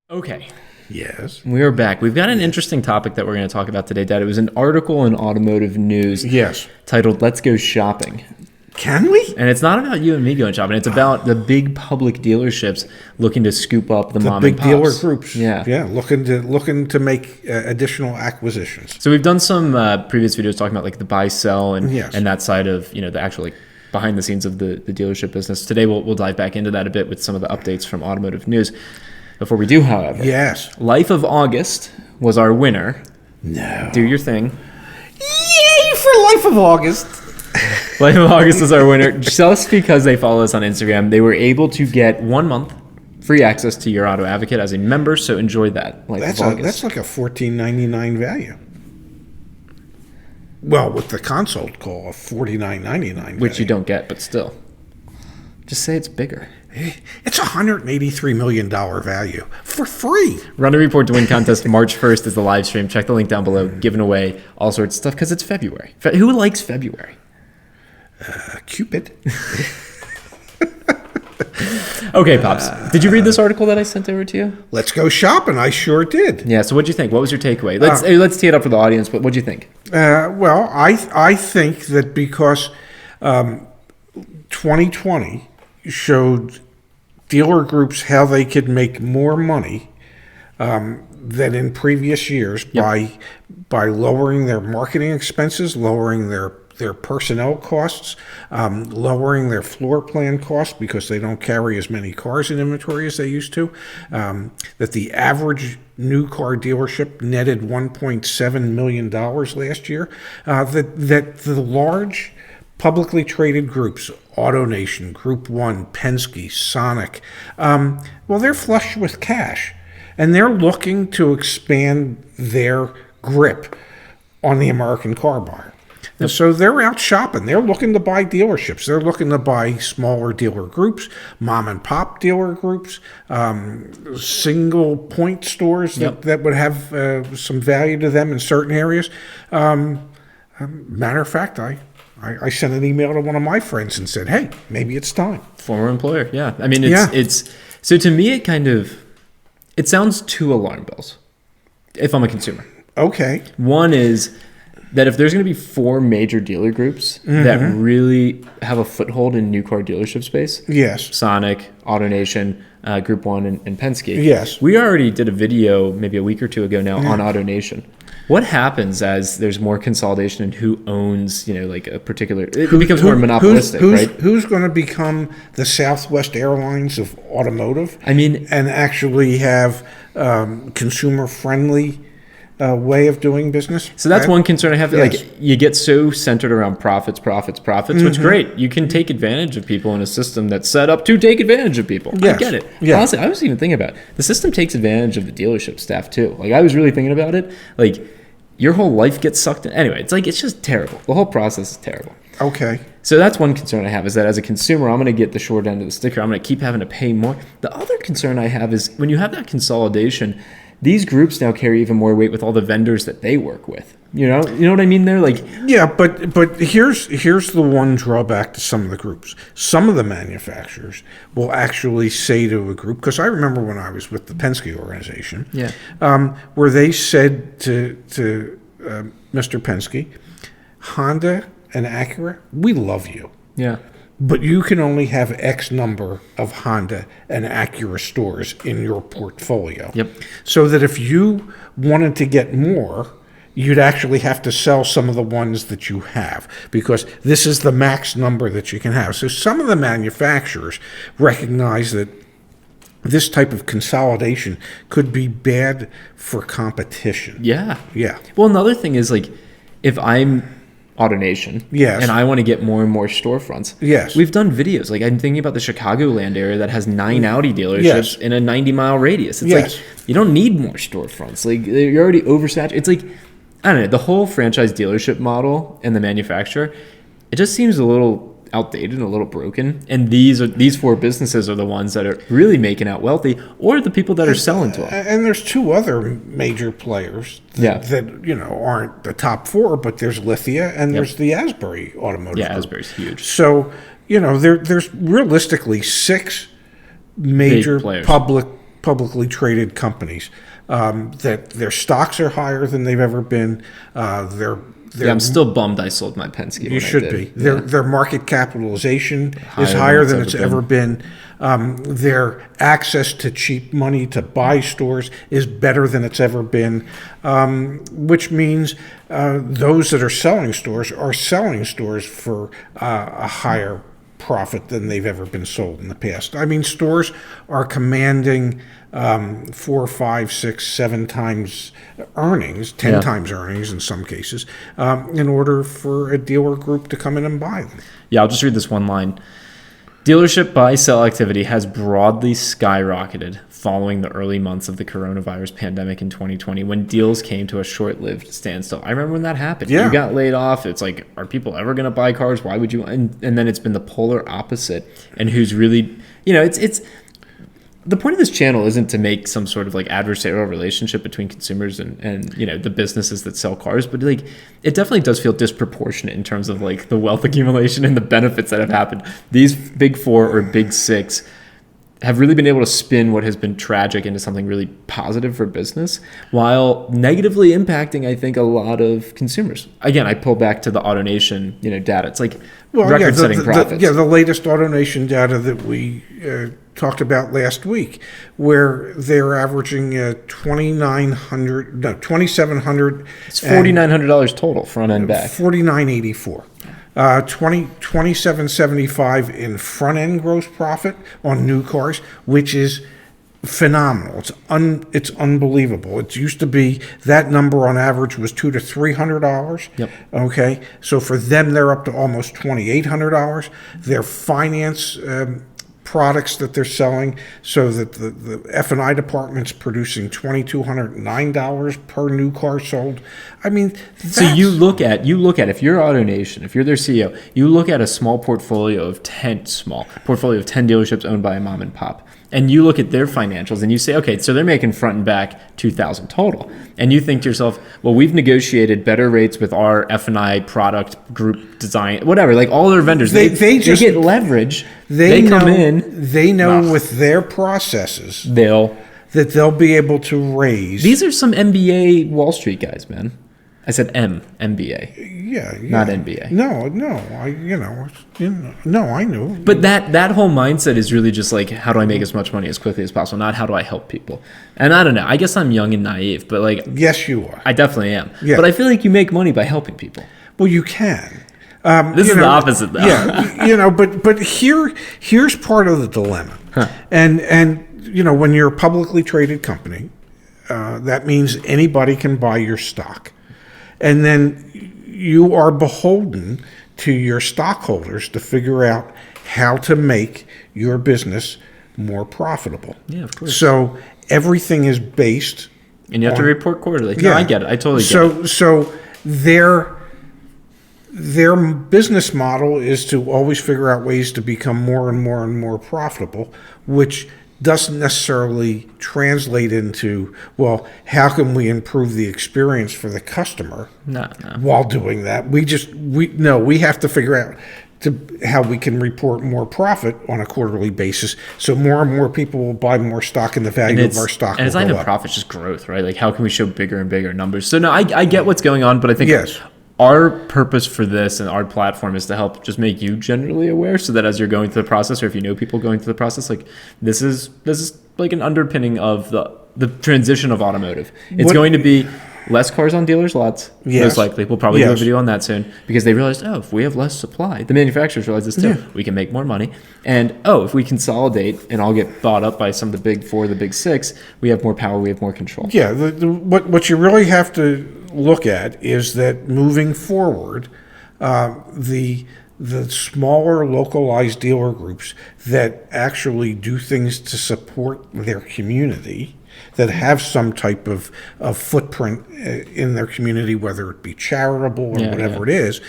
Okay, Yes. we are back. We've got an interesting topic that we're going to talk about today, Dad. It was an article in Automotive News Yes. titled "Let's Go Shopping." Can we? And it's not about you and me going shopping. It's about the big public dealerships looking to scoop up the mom Big and pops. dealer groups. Yeah. Yeah. Looking to make additional acquisitions. So we've done some previous videos talking about like the buy, sell, and Yes. and that side of the actual like behind the scenes of the dealership business. Today we'll dive back into that a bit with some of the updates from Automotive News. Before we do, however, Yes. Life of August was our winner. No. Do your thing. Yay for Life of August. Life of August was our winner. Just because they follow us on Instagram, they were able to get 1 month free access to Your Auto Advocate as a member. So enjoy that. That's of August. that's like a $14.99 value. Well, with the console call of $49.99, which you don't get, but still. Just say it's bigger. It's $183 million value for free. Run a report to win contest March 1st is the live stream. Check the link down below. Giving away all sorts of stuff because it's February. Who likes February? Cupid. Okay, Pops. Did you read this article that I sent over to you? Let's go shopping. I sure did. Yeah, so what'd you think? What was your takeaway? Let's tee it up for the audience, but what'd you think? Well, I think that because 2020 showed dealer groups how they could make more money than in previous years by lowering their marketing expenses, lowering their personnel costs, lowering their floor plan costs because they don't carry as many cars in inventory as they used to, that the average new car dealership netted $1.7 million last year, that the large publicly traded groups, AutoNation, Group 1, Penske, Sonic, well, they're flush with cash, and they're looking to expand their grip on the American car buyer. And so they're out shopping. They're looking to buy dealerships. They're looking to buy smaller dealer groups, mom and pop dealer groups, single point stores that would have some value to them in certain areas. Matter of fact, I sent an email to one of my friends and said, hey, maybe it's time. Former employer, yeah. I mean, it's so to me, it sounds two alarm bells if I'm a consumer. Okay. One is that if there's going to be 4 major dealer groups that really have a foothold in new car dealership space, yes, Sonic, AutoNation, Group 1, and Penske, yes, we already did a video maybe a week or two ago now on AutoNation. What happens as there's more consolidation in who owns, like a particular, it becomes more monopolistic, right? Who's going to become the Southwest Airlines of automotive? I mean, and actually have consumer-friendly way of doing business. So that's one concern I have. Yes. Like, you get so centered around profits, which great. You can take advantage of people in a system that's set up to take advantage of people. Yes. I get it. Yeah. Honestly, I was even thinking about it. The system takes advantage of the dealership staff too. Like, I was really thinking about it. Like, your whole life gets sucked in. Anyway, it's just terrible. The whole process is terrible. Okay. So that's one concern I have, is that as a consumer, I'm going to get the short end of the stick here. I'm going to keep having to pay more. The other concern I have is when you have that consolidation, these groups now carry even more weight with all the vendors that they work with. You know what I mean? They're like, yeah, but here's the one drawback to some of the groups. Some of the manufacturers will actually say to a group, because I remember when I was with the Penske organization, where they said to Mr. Penske, Honda and Acura, we love you. yeah. But you can only have X number of Honda and Acura stores in your portfolio. Yep. So that if you wanted to get more, you'd actually have to sell some of the ones that you have, because this is the max number that you can have. So some of the manufacturers recognize that this type of consolidation could be bad for competition. Yeah. Yeah. Well, another thing is, like, if I'm AutoNation, yes, and I want to get more and more storefronts, yes, we've done videos. Like, I'm thinking about the Chicagoland area that has 9 Audi dealerships yes, in a 90-mile radius. It's yes, like, you don't need more storefronts. Like, you're already oversaturated. It's like, I don't know, the whole franchise dealership model and the manufacturer, it just seems a little outdated and a little broken. And these 4 businesses are the ones that are really making out wealthy, or the people that are selling to them. And there's 2 other major players that aren't the top 4, but there's Lithia and there's the Asbury Automotive Group. Asbury's huge. So, there's realistically 6 major public publicly traded companies, that their stocks are higher than they've ever been. Yeah, I'm still bummed I sold my Penske. You when should I be. did. Their market capitalization is Higher higher than than it's it's ever ever been. Their access to cheap money to buy stores is better than it's ever been, which means those that are selling stores for a higher profit than they've ever been sold in the past. I mean, stores are commanding 4, 5, 6, 7 times earnings, 10 Yeah. times earnings in some cases, in order for a dealer group to come in and buy them. Yeah, I'll just read this one line. Dealership buy-sell activity has broadly skyrocketed following the early months of the coronavirus pandemic in 2020 when deals came to a short-lived standstill. I remember when that happened. Yeah. You got laid off. It's like, are people ever going to buy cars? Why would you? And then it's been the polar opposite. And who's really, it's the point of this channel isn't to make some sort of like adversarial relationship between consumers and the businesses that sell cars, but like it definitely does feel disproportionate in terms of like the wealth accumulation and the benefits that have happened. These big four or big six have really been able to spin what has been tragic into something really positive for business while negatively impacting, I think, a lot of consumers. Again, I pull back to the AutoNation, data. It's like record-setting profits. The latest AutoNation data that we talked about last week, where they're averaging $2,700. It's $4,900 total, front and back. $4,984. $2,775 in front end gross profit on new cars, which is phenomenal. It's unbelievable. It used to be that number on average was $200 to $300. Yep. Okay, so for them they're up to almost $2,800. Their finance products that they're selling, so that the F&I department's producing $2,209 per new car sold. I mean, so you look at if you're AutoNation, if you're their CEO, you look at a small portfolio of 10 dealerships owned by a mom and pop, and you look at their financials and you say, okay, so they're making front and back $2,000 total, and you think to yourself, well, we've negotiated better rates with our F&I product group design, whatever, like all their vendors, they get leverage. They come in. They know with their processes they'll be able to raise. These are some MBA Wall Street guys, man. I said MBA. Yeah. Not NBA. No, I knew. But that whole mindset is really just like, how do I make as much money as quickly as possible? Not how do I help people. And I don't know. I guess I'm young and naive, but like, yes, you are. I definitely am. Yeah. But I feel like you make money by helping people. Well, you can. This is the opposite, though. Yeah, but here's part of the dilemma. Huh. And when you're a publicly traded company, that means anybody can buy your stock. And then you are beholden to your stockholders to figure out how to make your business more profitable. Yeah, of course. So everything is based. And you have to report quarterly. No, I get it. I totally get it. So their business model is to always figure out ways to become more and more and more profitable, which doesn't necessarily translate into, well, how can we improve the experience for the customer? No. While doing that, we have to figure out how we can report more profit on a quarterly basis, so more and more people will buy more stock and the value of our stock and it's will not go even up. profit, it's just growth, right? Like, how can we show bigger and bigger numbers? So no, I get what's going on, but I think Yes. our purpose for this and our platform is to help just make you generally aware, so that as you're going through the process, or if you know people going through the process, like this is like an underpinning of the transition of automotive. It's going to be less cars on dealers' lots, most likely. We'll probably do a video on that soon, because they realized, if we have less supply, the manufacturers realize this too. Yeah. We can make more money. And, if we consolidate and all get bought up by some of the big four, the big six, we have more power, we have more control. Yeah, what you really have to look at is that moving forward, the smaller localized dealer groups that actually do things to support their community that have some type of footprint in their community, whether it be charitable or whatever it is,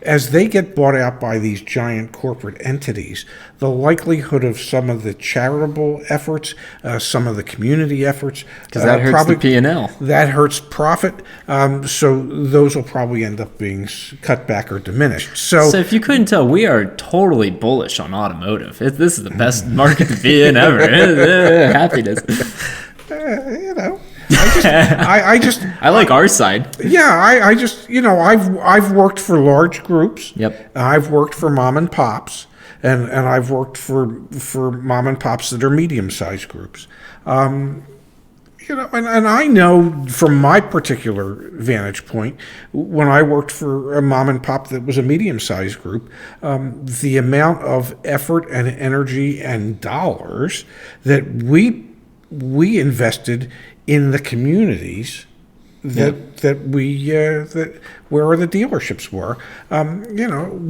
as they get bought out by these giant corporate entities, the likelihood of some of the charitable efforts, some of the community efforts, because that hurts the P&L. That hurts profit. So those will probably end up being cut back or diminished. So if you couldn't tell, we are totally bullish on automotive. This is the best market to be in ever. Happiness. I like our side. Yeah, I just, I've worked for large groups. Yep. I've worked for mom and pops, and I've worked for mom and pops that are medium-sized groups. And I know from my particular vantage point, when I worked for a mom and pop that was a medium-sized group, the amount of effort and energy and dollars that we invested in the communities that where the dealerships were,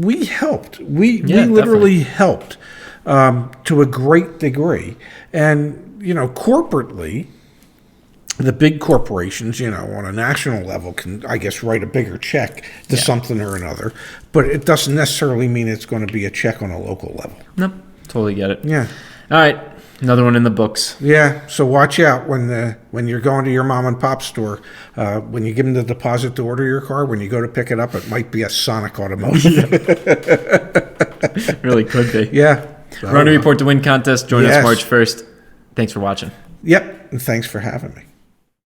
we helped. We literally helped to a great degree, and corporately. The big corporations, on a national level can, I guess, write a bigger check to something or another, but it doesn't necessarily mean it's going to be a check on a local level. Nope, totally get it. Yeah. All right, another one in the books. Yeah, so watch out when you're going to your mom and pop store. When you give them the deposit to order your car, when you go to pick it up, it might be a Sonic Automotive. Really could be. Yeah. Run a report to win contest. Join us March 1st. Thanks for watching. Yep, and thanks for having me.